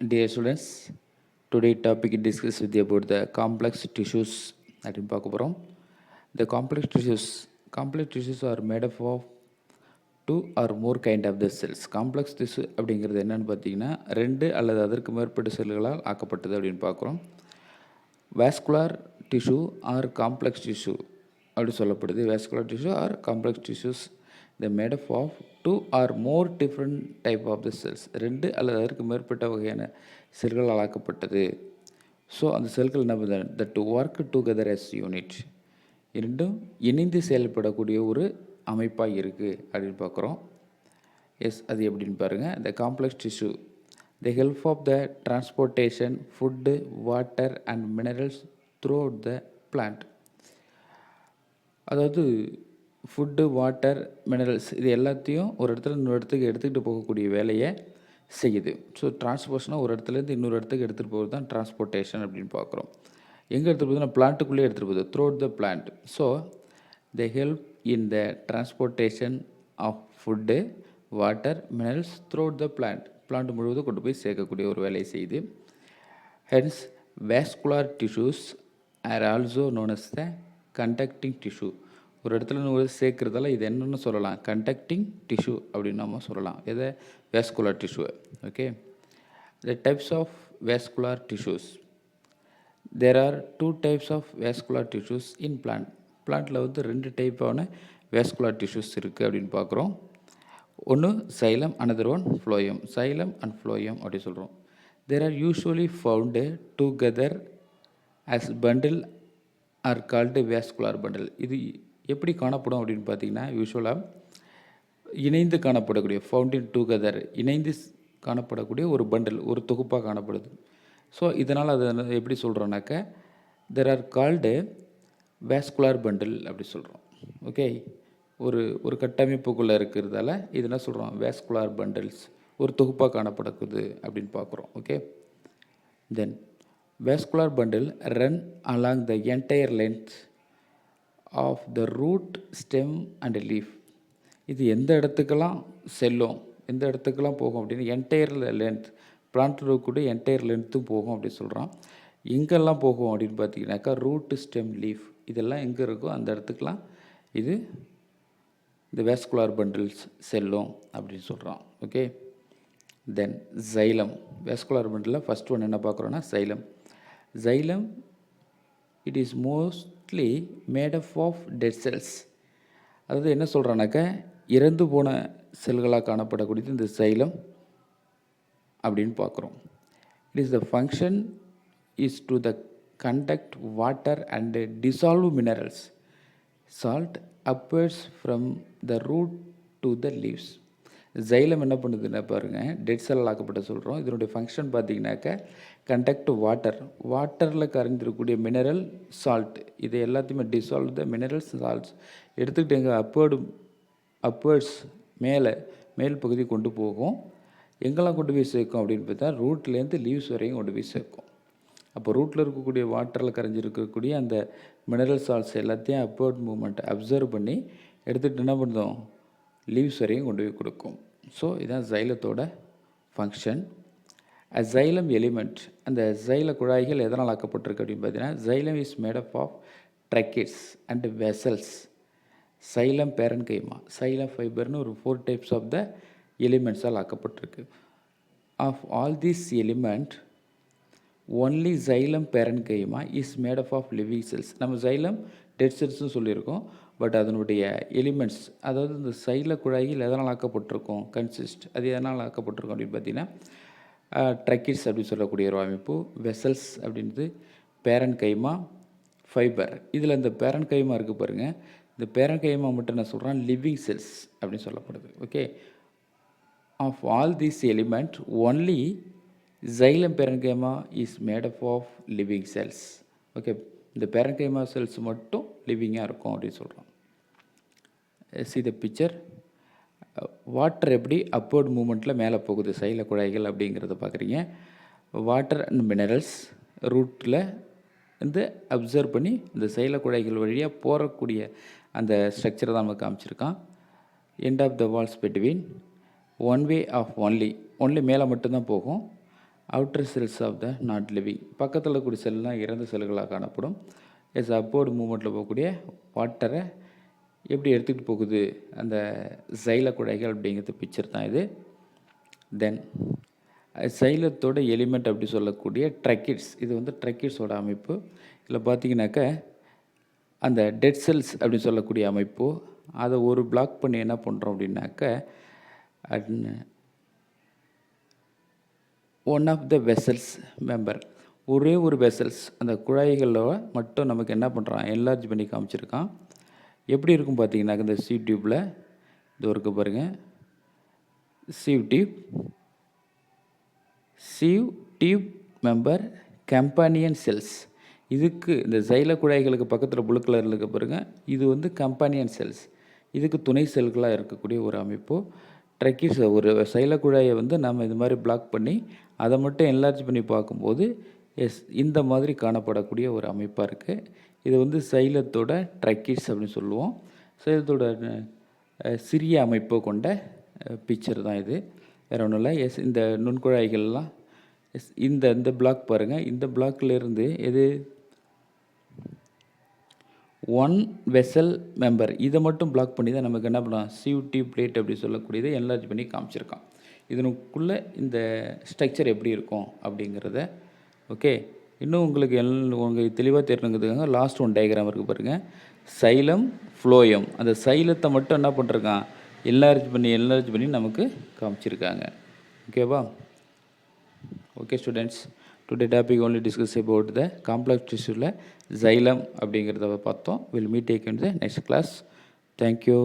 Dear students, today topic discuss with you about the complex tissues அப்படின்னு பார்க்க போகிறோம். The complex tissues are made up of two or more kind of the cells. Complex tissue அப்படிங்கிறது என்னன்னு பார்த்தீங்கன்னா ரெண்டு அல்லது அதற்கு மேற்பட்ட செல்களால் ஆக்கப்பட்டது அப்படின்னு பார்க்குறோம். Vascular tissue or complex tissue அப்படி சொல்லப்படுது. Vascular tissue or complex tissues they made up of two or more different type of the cells. ரெண்டு அல்லது அதற்கு மேற்பட்ட வகையான செல்களால் ஆக்கப்பட்டது. ஸோ அந்த செல்கள் என்ன பண்ணுது that work together as unit, இரண்டும் இணைந்து செயல்படக்கூடிய ஒரு அமைப்பாக இருக்குது அப்படின்னு பார்க்குறோம். எஸ், அது எப்படின்னு பாருங்கள். The complex tissue the help of the transportation food water and minerals throughout the plant. அதாவது ஃபுட்டு வாட்டர் மினரல்ஸ் இது எல்லாத்தையும் ஒரு இடத்துல இன்னொரு இடத்துக்கு எடுத்துக்கிட்டு போகக்கூடிய வேலையை செய்யுது. ஸோ டிரான்ஸ்போர்ஷனாக ஒரு இடத்துலேருந்து இன்னொரு இடத்துக்கு எடுத்துகிட்டு போகிறது தான் டிரான்ஸ்போர்ட்டேஷன் அப்படின்னு பார்க்குறோம். எங்கே எடுத்துகிட்டு போகுதுன்னா பிளான்ட்டுக்குள்ளேயே எடுத்துகிட்டு போகுது, through out the plant. So they help in the transportation of food, water, minerals throughout the plant. Plant முழுவதும் கொண்டு போய் சேர்க்கக்கூடிய ஒரு வேலையை செய்யுது. Hence, vascular tissues are also known as the conducting tissue. ஒரு இடத்துல நம்ம சேர்க்கறதால இது என்னன்னு சொல்லலாம், கண்டக்டிங் டிஷ்யூ அப்படின்னு நம்ம சொல்லலாம். எதை? Vascular tissue. Okay. The types of vascular tissues. There are two types of vascular tissues in plant. பிளான்ட்டில் வந்து ரெண்டு டைப்பான வேஸ்குலர் டிஷ்யூஸ் இருக்குது அப்படின்னு பார்க்குறோம். ஒன்று xylem, another one phloem. Xylem and phloem அப்படி சொல்கிறோம். There are usually found together as bundle are called vascular bundle. இது எப்படி காணப்படும் அப்படின்னு பார்த்தீங்கன்னா யூஸ்வலாக இணைந்து காணப்படக்கூடிய ஃபவுண்டின் டுகெதர் இணைந்து காணப்படக்கூடிய ஒரு பண்டில், ஒரு தொகுப்பாக காணப்படுது. ஸோ இதனால் அதை எப்படி சொல்கிறோன்னாக்க there are called vascular bundle அப்படி சொல்கிறோம். ஓகே. ஒரு கட்டமைப்புக்குள்ளே இருக்கிறதால இது என்ன சொல்கிறோம், வேஸ்குலர் பண்டில்ஸ், ஒரு தொகுப்பாக காணப்படக்குது அப்படின்னு பார்க்குறோம். Okay. Then vascular bundle run along the entire length of the root, stem and leaf. இது எந்த இடத்துக்கெல்லாம் செல்லும், எந்த இடத்துக்கெல்லாம் போகும் அப்படின்னு என்டையர் லென்த், பிளான்ட் கூட என்டையர் லென்த்தும் போகும் அப்படின்னு சொல்கிறோம். எங்கெல்லாம் போகும் அப்படின்னு பார்த்தீங்கன்னாக்கா ரூட், ஸ்டெம், லீஃப் இதெல்லாம் எங்கே இருக்கோ அந்த இடத்துக்கெலாம் இது இந்த வேஸ்குலர் பண்டில்ஸ் செல்லும் அப்படின்னு சொல்கிறோம். ஓகே. Then xylem. வேஸ்குலர் பண்டிலில் ஃபஸ்ட் ஒன் என்ன பார்க்குறோன்னா xylem. Xylem it is mostly made up of dead cells. அதாவது என்ன சொல்கிறோன்னாக்கா இறந்து போன செல்களாக காணப்படக்கூடியது இந்த சைலம் அப்படின்னு பார்க்குறோம். It is the function is to the conduct water and dissolve minerals, salt upwards from the root to the leaves. Xylem என்ன பண்ணுதுன்னா பாருங்கள், டெட் செல் ஆக்கப்பட்ட சொல்கிறோம். இதனுடைய ஃபங்க்ஷன் பார்த்தீங்கன்னாக்க கண்டக்ட் வாட்டர், வாட்டரில் கரைஞ்சிருக்கக்கூடிய மினரல், சால்ட் இது எல்லாத்தையுமே டிசால்வ் த மினரல்ஸ் சால்ட்ஸ் எடுத்துக்கிட்டு எங்கே அப்வர்ட்ஸ் மேல் பகுதி கொண்டு போகும். எங்கெல்லாம் கொண்டு போய் சேர்க்கும் அப்படின்னு பார்த்தா ரூட்லேருந்து லீவ்ஸ் வரையும் கொண்டு போய் சேர்க்கும். அப்போ ரூட்டில் இருக்கக்கூடிய வாட்டரில் கரைஞ்சிருக்கக்கூடிய அந்த மினரல் சால்ட்ஸ் எல்லாத்தையும் அப்வர்ட் மூவ்மெண்ட் அப்சர்வ் பண்ணி எடுத்துகிட்டு என்ன பண்ணுறோம், லீவ்ஸ் வரையும் கொண்டு போய் கொடுக்கும். ஸோ இதுதான் ஜைலத்தோட ஃபங்க்ஷன். ஜைலம் எலிமெண்ட், அந்த ஜைல குழாய்கள் எதனால் ஆக்கப்பட்டிருக்கு அப்படின்னு பார்த்தீங்கன்னா xylem is made up of tracheids and vessels. Xylem parenchyma, xylem ஃபைபர்னு ஒரு 4 டைப்ஸ் ஆஃப் த எலிமெண்ட்ஸால் ஆக்கப்பட்டிருக்கு. Of all these element only xylem parenchyma is made up of living cells. நம்ம ஜைலம் டெட் செல்ஸ்னு சொல்லியிருக்கோம். பட் அதனுடைய எலிமெண்ட்ஸ், அதாவது இந்த சைல குழாயில் எதனால் ஆக்கப்பட்டிருக்கோம், கன்சிஸ்ட் அது எதனால் ஆக்கப்பட்டிருக்கோம் அப்படின்னு பார்த்தீங்கன்னா ட்ரக்கிட்ஸ் அப்படின்னு சொல்லக்கூடிய ஒரு அமைப்பு, வெசல்ஸ் அப்படின்றது பேரன்கைமா, ஃபைபர். இதில் இந்த பேரன்கைமா இருக்குது பாருங்கள், இந்த பேரன்கைமா மட்டும் என்ன சொல்கிறான், லிவிங் செல்ஸ் அப்படின்னு சொல்லப்படுது. Okay. Of all these element only xylem parenchyma is made up of living cells. Okay. இந்த பேரன்கைமா செல்ஸ் மட்டும் லிவிங்காக இருக்கும் அப்படின்னு சொல்கிறோம். See the picture. வாட்டர் எப்படி அப்வர்ட் மூமெண்ட்டில் மேலே போகுது சைல குழாய்கள் அப்படிங்கிறத பார்க்குறீங்க. வாட்டர் அண்ட் மினரல்ஸ் ரூட்டில் வந்து அப்சர்வ் பண்ணி இந்த சைல குழாய்கள் வழியாக போகக்கூடிய அந்த ஸ்ட்ரக்சரை தான் நம்ம காமிச்சிருக்கான். End of the walls between one way of only மேலே மட்டும்தான் போகும். Outer cells of the not living. பக்கத்தில் இருக்கக்கூடிய செல்லாம் இறந்த செல்களாக காணப்படும். எஸ் அப்போர்டு மூமெண்ட்டில் போகக்கூடிய வாட்டரை எப்படி எடுத்துகிட்டு போகுது அந்த சைல குழாய்கள் அப்படிங்கிறது பிக்சர் தான் இது. தென் சைலத்தோட எலிமெண்ட் அப்படி சொல்லக்கூடிய ட்ரக்கிட்ஸ், இது வந்து ட்ரக்கிட்ஸோட அமைப்பு. இதில் பார்த்தீங்கன்னாக்க அந்த டெட் செல்ஸ் அப்படின்னு சொல்லக்கூடிய அமைப்பு, அதை ஒரு பிளாக் பண்ணி என்ன பண்ணுறோம் அப்படின்னாக்க one of the vessels member, ஒரே ஒரு வெசல்ஸ் அந்த குழாய்களில் மட்டும் நமக்கு என்ன பண்ணுறான் என்லார்ஜ் பண்ணி காமிச்சிருக்கான். எப்படி இருக்கும் பார்த்தீங்கன்னாக்க இந்த சீவ் டியூப்பில் இது இருக்க பாருங்கள், sieve tube member companion cells. இதுக்கு இந்த சைல குழாய்களுக்கு பக்கத்தில் ப்ளூ கலரில் இருக்க பாருங்க, இது வந்து கம்பானியன் செல்ஸ், இதுக்கு துணை செல்களாக இருக்கக்கூடிய ஒரு அமைப்பு. ட்ரக்கிஸ் ஒரு சைல குழாயை வந்து நம்ம இது மாதிரி பிளாக் பண்ணி அதை மட்டும் என்லார்ஜ் பண்ணி பார்க்கும்போது எஸ் இந்த மாதிரி காணப்படக்கூடிய ஒரு அமைப்பாக இருக்குது. இது வந்து சைலத்தோட ட்ரக்கிஸ் அப்படின்னு சொல்லுவோம். சைலத்தோட சிறிய அமைப்பை கொண்ட பிக்சர் தான் இது, வேறு ஒன்றும் இல்லை. எஸ் இந்த நுண்குழாய்கள்லாம் எஸ் இந்த பிளாக் பாருங்கள், இந்த பிளாக்லேருந்து எது ஒன் வெசல் மெம்பர் இதை மட்டும் பிளாக் பண்ணி தான் நமக்கு என்ன பண்ணலாம் சியூடி பிளேட் அப்படி சொல்லக்கூடியதை என்லார்ஜ் பண்ணி காமிச்சிருக்கான். இதனுக்குள்ளே இந்த ஸ்ட்ரக்சர் எப்படி இருக்கும் அப்படிங்கிறத ஓகே. இன்னும் உங்களுக்கு உங்களுக்கு தெளிவாக தெரியணுங்கிறதுக்காக லாஸ்ட் ஒன் டயக்ராம் இருக்குது பாருங்கள், சைலம் ஃப்ளோயம். அந்த சைலத்தை மட்டும் என்ன பண்ணிருக்கான் என்லார்ஜ் பண்ணி நமக்கு காமிச்சிருக்காங்க. ஓகேவா? Okay students, today topic only discuss about the complex tissue xylem அப்படிங்கிறத பார்த்தோம். We'll meet again in the next class. Thank you.